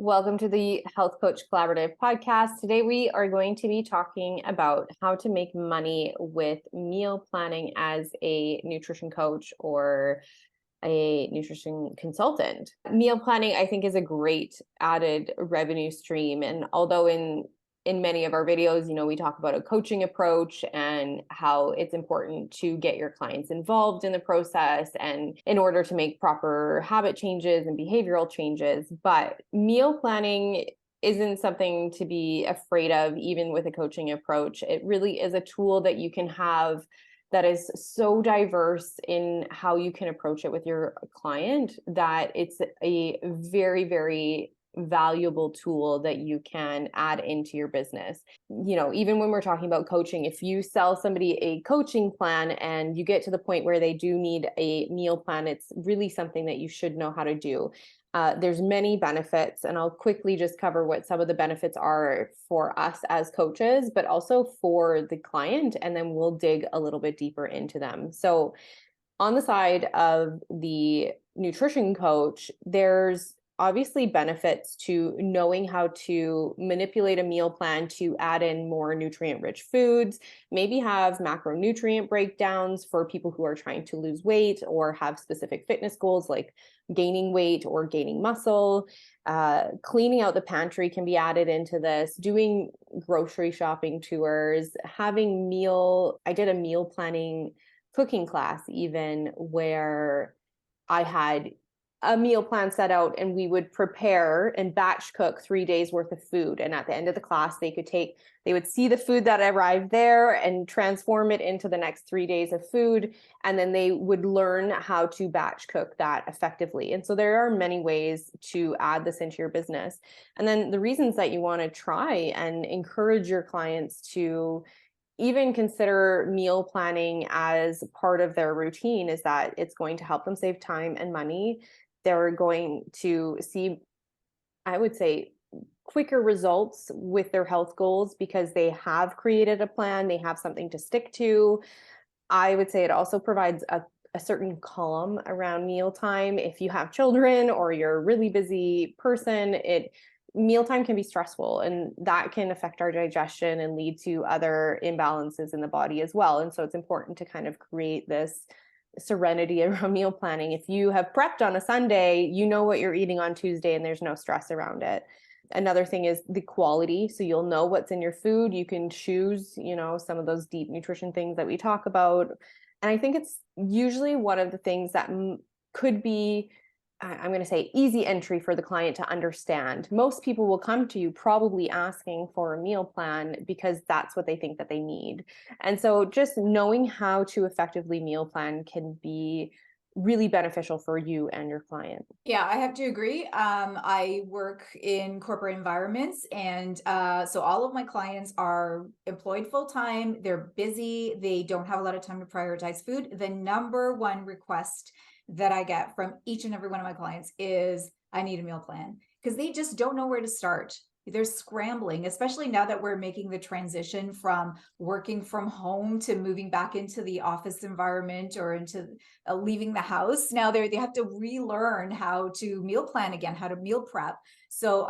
Welcome to the Health Coach Collaborative podcast. Today, we are going to be talking about how to make money with meal planning as a nutrition coach or a nutrition consultant. Meal planning, I think, is a great added revenue stream. And although in many of our videos, we talk about a coaching approach and how it's important to get your clients involved in the process and in order to make proper habit changes and behavioral changes. But meal planning isn't something to be afraid of, even with a coaching approach. It really is a tool that you can have that is so diverse in how you can approach it with your client that it's a very, very valuable tool that you can add into your business. Even when we're talking about coaching, if you sell somebody a coaching plan and you get to the point where they do need a meal plan, it's really something that you should know how to do. There's many benefits, and I'll quickly just cover what some of the benefits are for us as coaches, but also for the client, and then we'll dig a little bit deeper into them. So on the side of the nutrition coach, there's obviously benefits to knowing how to manipulate a meal plan to add in more nutrient-rich foods, maybe have macronutrient breakdowns for people who are trying to lose weight or have specific fitness goals like gaining weight or gaining muscle. Cleaning out the pantry can be added into this, doing grocery shopping tours, I did a meal planning cooking class even where I had a meal plan set out and we would prepare and batch cook 3 days worth of food. And at the end of the class, they would see the food that arrived there and transform it into the next 3 days of food. And then they would learn how to batch cook that effectively. And so there are many ways to add this into your business. And then the reasons that you want to try and encourage your clients to even consider meal planning as part of their routine is that it's going to help them save time and money. They're going to see, I would say, quicker results with their health goals because they have created a plan, they have something to stick to. I would say it also provides a certain calm around mealtime. If you have children or you're a really busy person, mealtime can be stressful, and that can affect our digestion and lead to other imbalances in the body as well. And so it's important to kind of create this serenity around meal planning. If you have prepped on a Sunday, you know what you're eating on Tuesday and there's no stress around it. Another thing is the quality. So you'll know what's in your food. You can choose, some of those deep nutrition things that we talk about. And I think it's usually one of the things that could be, I'm going to say, easy entry for the client to understand. Most people will come to you probably asking for a meal plan because that's what they think that they need. And so just knowing how to effectively meal plan can be really beneficial for you and your client. Yeah, I have to agree. I work in corporate environments, and so all of my clients are employed full time. They're busy. They don't have a lot of time to prioritize food. The number one request that I get from each and every one of my clients is, I need a meal plan, because they just don't know where to start. They're scrambling, especially now that we're making the transition from working from home to moving back into the office environment or into leaving the house. Now they have to relearn how to meal plan again, how to meal prep. So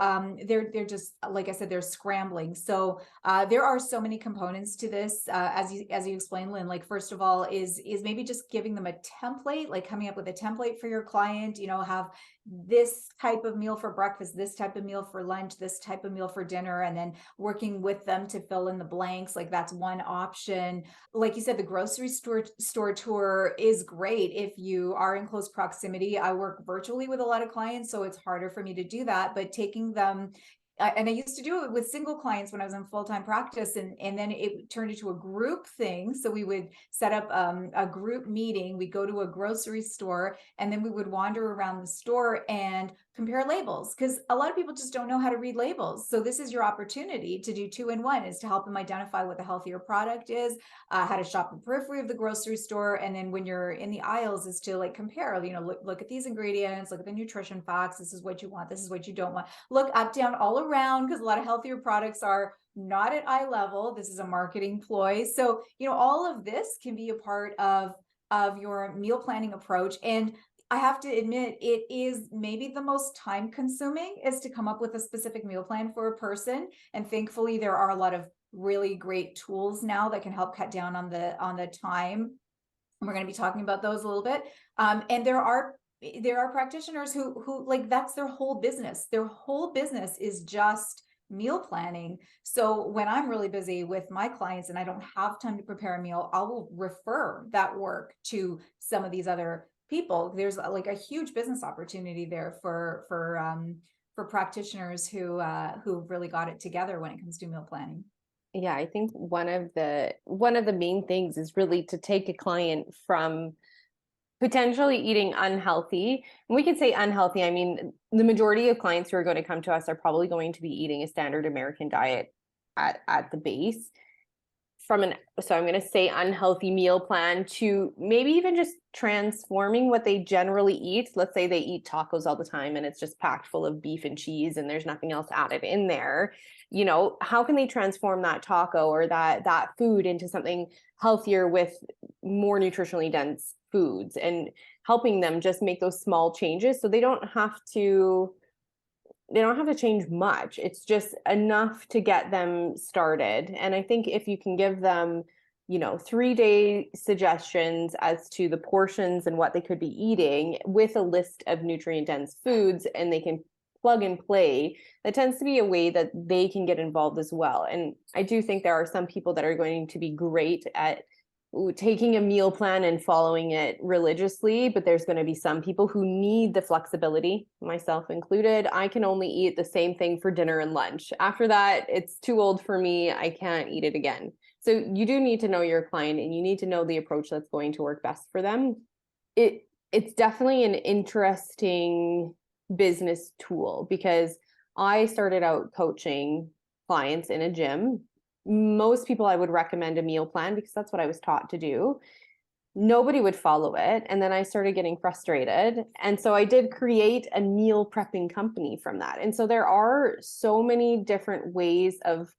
they're just, like I said, they're scrambling. So there are so many components to this, as you explained, Lynn. Like, first of all, is maybe just giving them a template, like coming up with a template for your client. Have this type of meal for breakfast, this type of meal for lunch, this type of meal for dinner, and then working with them to fill in the blanks. Like, that's one option. Like you said, the grocery store tour is great if you are in close proximity. I work virtually with a lot of clients, so it's harder for me to do that, but taking them, and I used to do it with single clients when I was in full-time practice, and then it turned into a group thing. So we would set up a group meeting. We'd go to a grocery store, and then we would wander around the store and compare labels, because a lot of people just don't know how to read labels. So this is your opportunity to do 2-in-1, is to help them identify what the healthier product is, how to shop the periphery of the grocery store, and then when you're in the aisles is to like compare, look at these ingredients, look at the nutrition facts. This is what you want, this is what you don't want. Look up, down, all around, because a lot of healthier products are not at eye level. This is a marketing ploy. So all of this can be a part of your meal planning approach. And I have to admit, it is maybe the most time consuming is to come up with a specific meal plan for a person. And thankfully, there are a lot of really great tools now that can help cut down on the time. And we're going to be talking about those a little bit. And there are practitioners who like that's their whole business. Their whole business is just meal planning. So when I'm really busy with my clients and I don't have time to prepare a meal, I will refer that work to some of these other people. There's like a huge business opportunity there for practitioners who really got it together when it comes to meal planning. Yeah, I think one of the main things is really to take a client from potentially eating unhealthy. And we can say unhealthy, I mean, the majority of clients who are going to come to us are probably going to be eating a standard American diet at the base. So I'm going to say unhealthy meal plan to maybe even just transforming what they generally eat. Let's say they eat tacos all the time and it's just packed full of beef and cheese and there's nothing else added in there. You know, how can they transform that taco or that food into something healthier with more nutritionally dense foods, and helping them just make those small changes so they don't have to change much. It's just enough to get them started. And I think if you can give them, 3-day suggestions as to the portions and what they could be eating with a list of nutrient dense foods, and they can plug and play, that tends to be a way that they can get involved as well. And I do think there are some people that are going to be great at taking a meal plan and following it religiously, but there's going to be some people who need the flexibility, myself included. I can only eat the same thing for dinner and lunch. After that, it's too old for me. I can't eat it again. So you do need to know your client and you need to know the approach that's going to work best for them. It's definitely an interesting business tool, because I started out coaching clients in a gym. Most people I would recommend a meal plan because that's what I was taught to do. Nobody would follow it. And then I started getting frustrated. And so I did create a meal prepping company from that. And so there are so many different ways of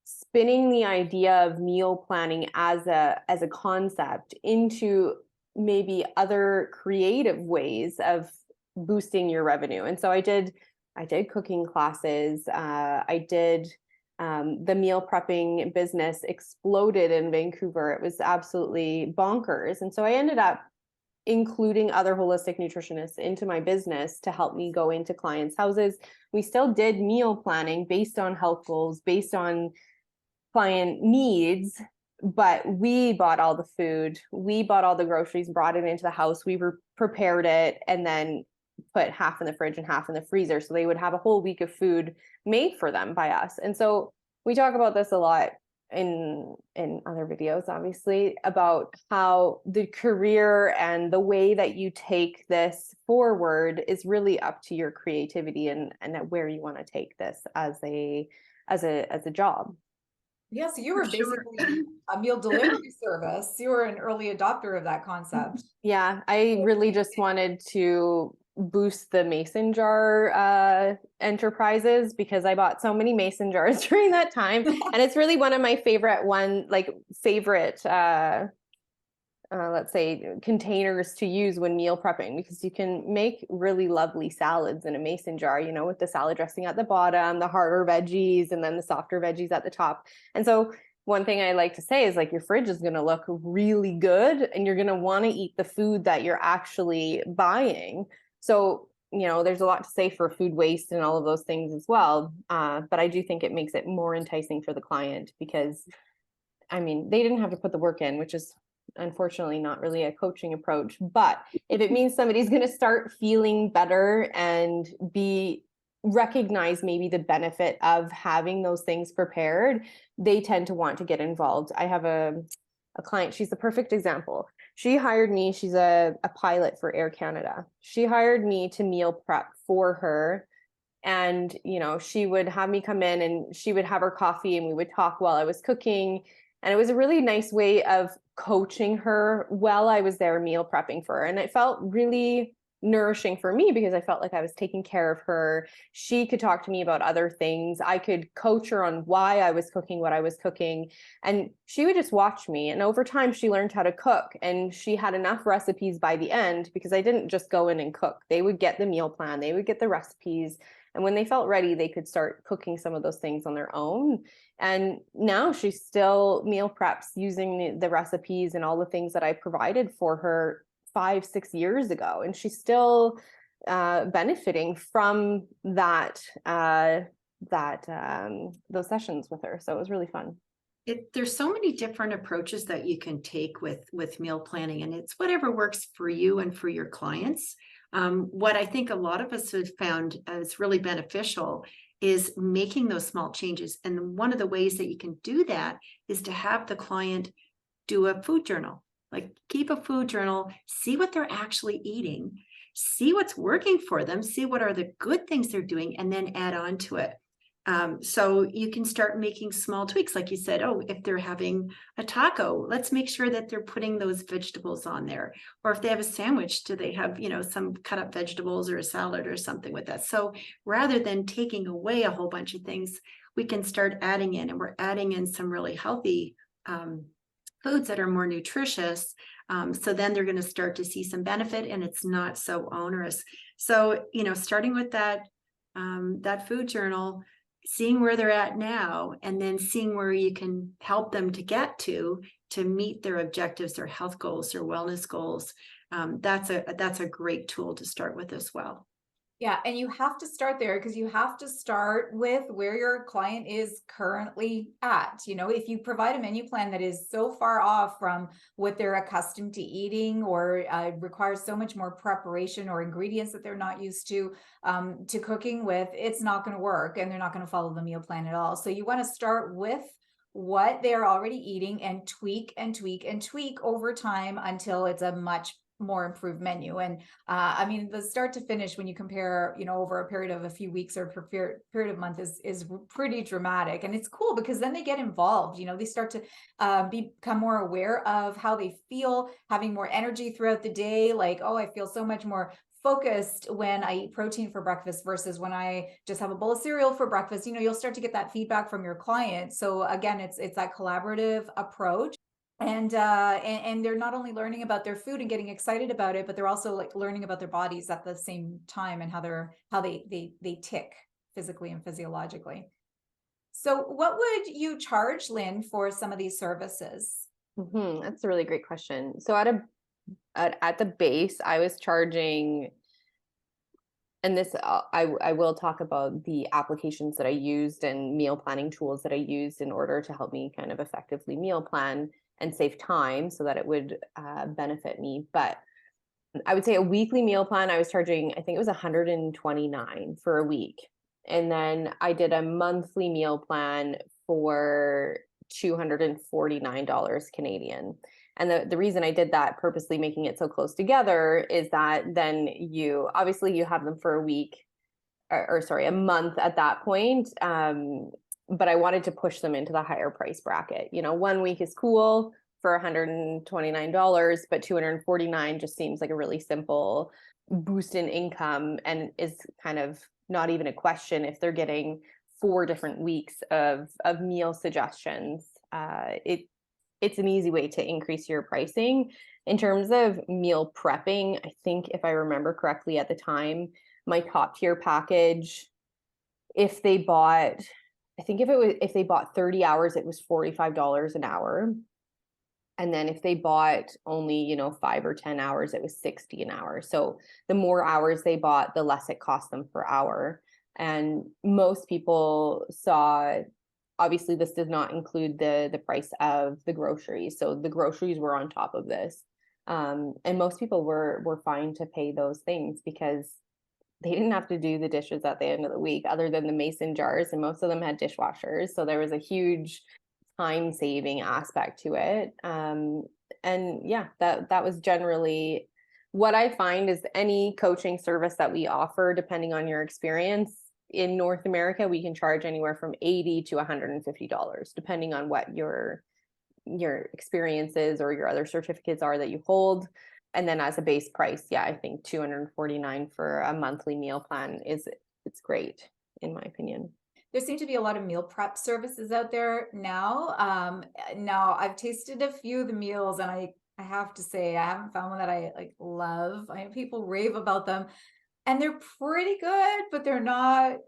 spinning the idea of meal planning as a concept into maybe other creative ways of boosting your revenue. And so I did cooking classes. I did the meal prepping business exploded in Vancouver. It was absolutely bonkers. And so I ended up including other holistic nutritionists into my business to help me go into clients' houses. We still did meal planning based on health goals, based on client needs, but we bought all the food, we bought all the groceries, brought it into the house, we prepared it, and then put half in the fridge and half in the freezer. So they would have a whole week of food made for them by us. And so we talk about this a lot in other videos, obviously, about how the career and the way that you take this forward is really up to your creativity and where you want to take this as a job. Yeah, so you were basically a meal delivery service. You were an early adopter of that concept. Yeah, I really just wanted to boost the mason jar enterprises because I bought so many mason jars during that time. And it's really one of my favorite let's say containers to use when meal prepping, because you can make really lovely salads in a mason jar, with the salad dressing at the bottom, the harder veggies, and then the softer veggies at the top. And so one thing I like to say is, like, your fridge is going to look really good and you're going to want to eat the food that you're actually buying. So, there's a lot to say for food waste and all of those things as well. But I do think it makes it more enticing for the client because, I mean, they didn't have to put the work in, which is unfortunately not really a coaching approach. But if it means somebody's going to start feeling better and recognize maybe the benefit of having those things prepared, they tend to want to get involved. I have a client, she's the perfect example. She hired me, she's a pilot for Air Canada. She hired me to meal prep for her. And, she would have me come in and she would have her coffee and we would talk while I was cooking. And it was a really nice way of coaching her while I was there meal prepping for her. And it felt really nourishing for me because I felt like I was taking care of her. She could talk to me about other things. I could coach her on why I was cooking what I was cooking. And she would just watch me. And over time, she learned how to cook. And she had enough recipes by the end because I didn't just go in and cook. They would get the meal plan, they would get the recipes. And when they felt ready, they could start cooking some of those things on their own. And now she still meal preps using the recipes and all the things that I provided for her 5-6 years ago, and she's still benefiting from those sessions with her. So it was really fun. There's so many different approaches that you can take with meal planning, and it's whatever works for you and for your clients. What I think a lot of us have found as really beneficial is making those small changes. And one of the ways that you can do that is to have the client do a food journal. Like, keep a food journal, see what they're actually eating, see what's working for them, see what are the good things they're doing, and then add on to it. So you can start making small tweaks. Like you said, oh, if they're having a taco, let's make sure that they're putting those vegetables on there. Or if they have a sandwich, do they have, some cut up vegetables or a salad or something with that? So rather than taking away a whole bunch of things, we can start adding in, and we're adding in some really healthy foods that are more nutritious. So then they're going to start to see some benefit, and it's not so onerous. So, starting with that food journal, seeing where they're at now, and then seeing where you can help them to get to meet their objectives, their health goals, their wellness goals. That's a great tool to start with as well. Yeah, and you have to start there because you have to start with where your client is currently at. If you provide a menu plan that is so far off from what they're accustomed to eating, or requires so much more preparation or ingredients that they're not used to cooking with, it's not going to work, and they're not going to follow the meal plan at all. So you want to start with what they're already eating and tweak and tweak and tweak over time until it's a much more improved menu. And the start to finish, when you compare, over a period of a few weeks or period of month, is pretty dramatic. And it's cool because then they get involved. They start to become more aware of how they feel, having more energy throughout the day. Like, oh, I feel so much more focused when I eat protein for breakfast versus when I just have a bowl of cereal for breakfast. You'll start to get that feedback from your client. So again, it's that collaborative approach. And they're not only learning about their food and getting excited about it, but they're also like learning about their bodies at the same time, and how they tick physically and physiologically. So what would you charge, Lynn, for some of these services? That's a really great question. So at the base, I was charging, and this I will talk about the applications that I used and meal planning tools that I used in order to help me kind of effectively meal plan and save time so that it would benefit me. But I would say a weekly meal plan, I was charging, I think it was $129 for a week. And then I did a monthly meal plan for $249 Canadian. And the reason I did that, purposely making it so close together, is that then you have them for a week, or sorry, a month at that point. But I wanted to push them into the higher price bracket. 1 week is cool for $129, but $249 just seems like a really simple boost in income, and is kind of not even a question if they're getting 4 different weeks of meal suggestions. It's an easy way to increase your pricing. In terms of meal prepping, I think if I remember correctly at the time, my top tier package, if they bought 30 hours, it was $45 an hour. And then if they bought only, 5 or 10 hours, it was $60 an hour. So the more hours they bought, the less it cost them per hour. And most people saw, obviously this does not include the price of the groceries. So the groceries were on top of this. And most people were fine to pay those things because they didn't have to do the dishes at the end of the week, other than the mason jars, and most of them had dishwashers. So there was a huge time saving aspect to it. And yeah, that was generally what I find is any coaching service that we offer, depending on your experience in North America, we can charge anywhere from $80 to $150, depending on what your experiences or your other certificates are that you hold. And then as a base price, yeah, I think $249 for a monthly meal plan it's great, in my opinion. There seem to be a lot of meal prep services out there now. Now I've tasted a few of the meals, and I have to say I haven't found one that I like love. I know people rave about them, and they're pretty good, but they're not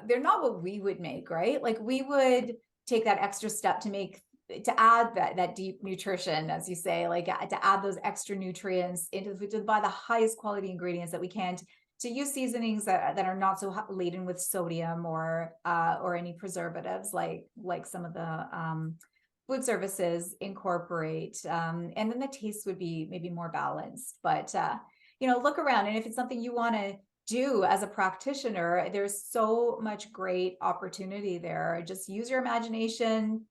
what we would make, right? Like we would take that extra step to add that deep nutrition, as you say, like to add those extra nutrients into the food, to buy the highest quality ingredients that we can, to use seasonings that are not so laden with sodium or any preservatives like some of the food services incorporate. And then the taste would be maybe more balanced, but look around, and if it's something you want to do as a practitioner, there's so much great opportunity there. Just use your imagination,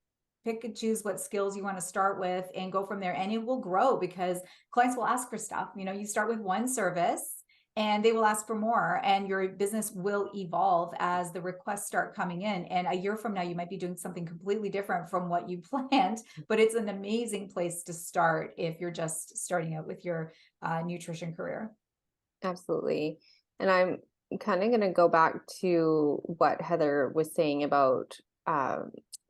pick and choose what skills you want to start with, and go from there. And it will grow because clients will ask for stuff. You start with one service and they will ask for more, and your business will evolve as the requests start coming in. And a year from now, you might be doing something completely different from what you planned, but it's an amazing place to start if you're just starting out with your nutrition career. Absolutely. And I'm kind of going to go back to what Heather was saying about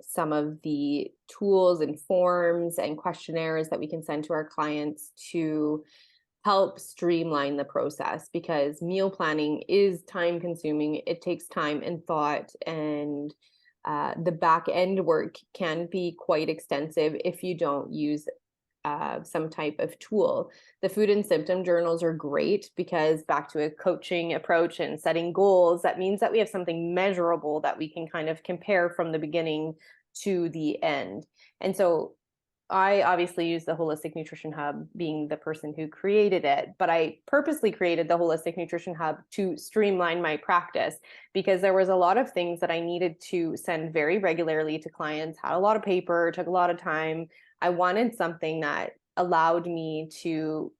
some of the tools and forms and questionnaires that we can send to our clients to help streamline the process, because meal planning is time consuming. It takes time and thought, and the back end work can be quite extensive if you don't use some type of tool. The food and symptom journals are great because, back to a coaching approach and setting goals, that means that we have something measurable that we can kind of compare from the beginning to the end. And so I obviously use the Holistic Nutrition Hub, being the person who created it, but I purposely created the Holistic Nutrition Hub to streamline my practice, because there was a lot of things that I needed to send very regularly to clients, had a lot of paper, took a lot of time. I wanted something that allowed me to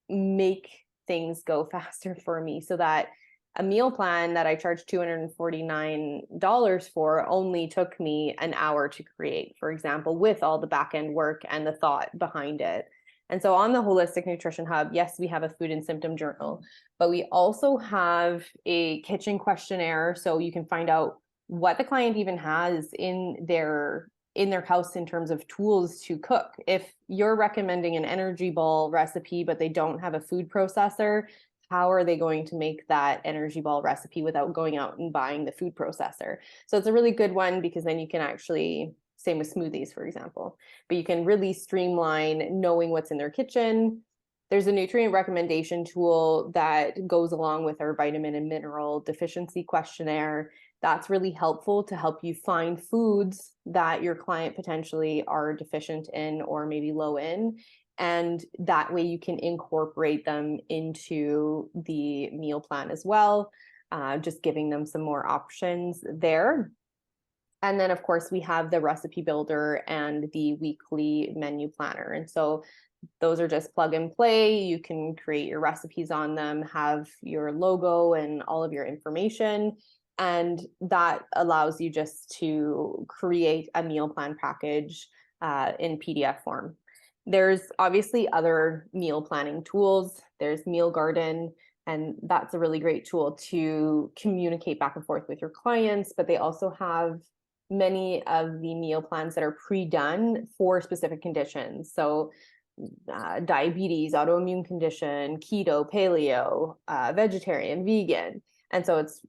make things go faster for me, so that a meal plan that I charged $249 for only took me an hour to create, for example, with all the back end work and the thought behind it. And so on the Holistic Nutrition Hub, yes, we have a food and symptom journal, but we also have a kitchen questionnaire, so you can find out what the client even has in their house in terms of tools to cook. If you're recommending an energy ball recipe, but they don't have a food processor, how are they going to make that energy ball recipe without going out and buying the food processor? So it's a really good one, because then you can actually, same with smoothies, for example, but you can really streamline knowing what's in their kitchen. There's a nutrient recommendation tool that goes along with our vitamin and mineral deficiency questionnaire. That's really helpful to help you find foods that your client potentially are deficient in or maybe low in. And that way you can incorporate them into the meal plan as well, just giving them some more options there. And then, of course, we have the recipe builder and the weekly menu planner. And so those are just plug and play. You can create your recipes on them, have your logo and all of your information. And that allows you just to create a meal plan package in PDF form. There's obviously other meal planning tools. There's Meal Garden, and that's a really great tool to communicate back and forth with your clients, but they also have many of the meal plans that are pre-done for specific conditions. So diabetes, autoimmune condition, keto, paleo, vegetarian, vegan. And so it's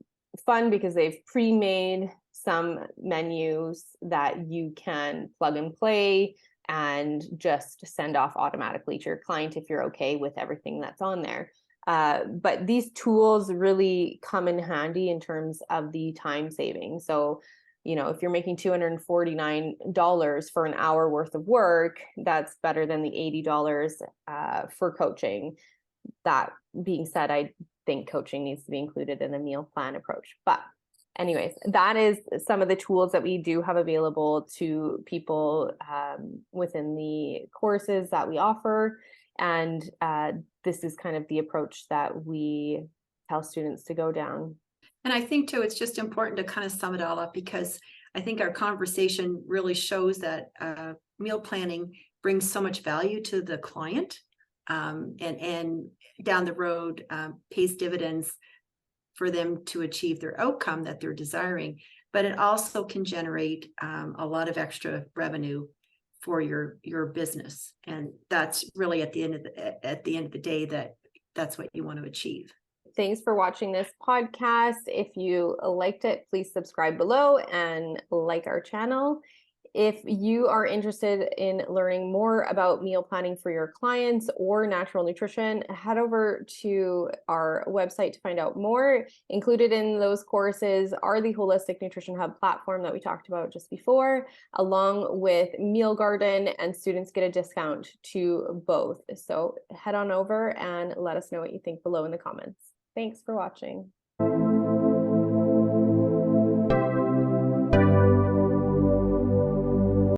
fun because they've pre-made some menus that you can plug and play and just send off automatically to your client if you're okay with everything that's on there. But these tools really come in handy in terms of the time saving. So, if you're making $249 for an hour worth of work, that's better than the $80 for coaching. That being said, I think coaching needs to be included in the meal plan approach. But anyways, that is some of the tools that we do have available to people within the courses that we offer. And this is kind of the approach that we tell students to go down. And I think too, it's just important to kind of sum it all up, because I think our conversation really shows that meal planning brings so much value to the client. and down the road pays dividends for them to achieve their outcome that they're desiring. But it also can generate a lot of extra revenue for your business, and that's really at the end of the day that's what you want to achieve. Thanks for watching this podcast. If you liked it, please subscribe below and like our channel. If you are interested in learning more about meal planning for your clients or natural nutrition, head over to our website to find out more. Included in those courses are the Holistic Nutrition Hub platform that we talked about just before, along with Meal Garden, and students get a discount to both. So head on over and let us know what you think below in the comments. Thanks for watching.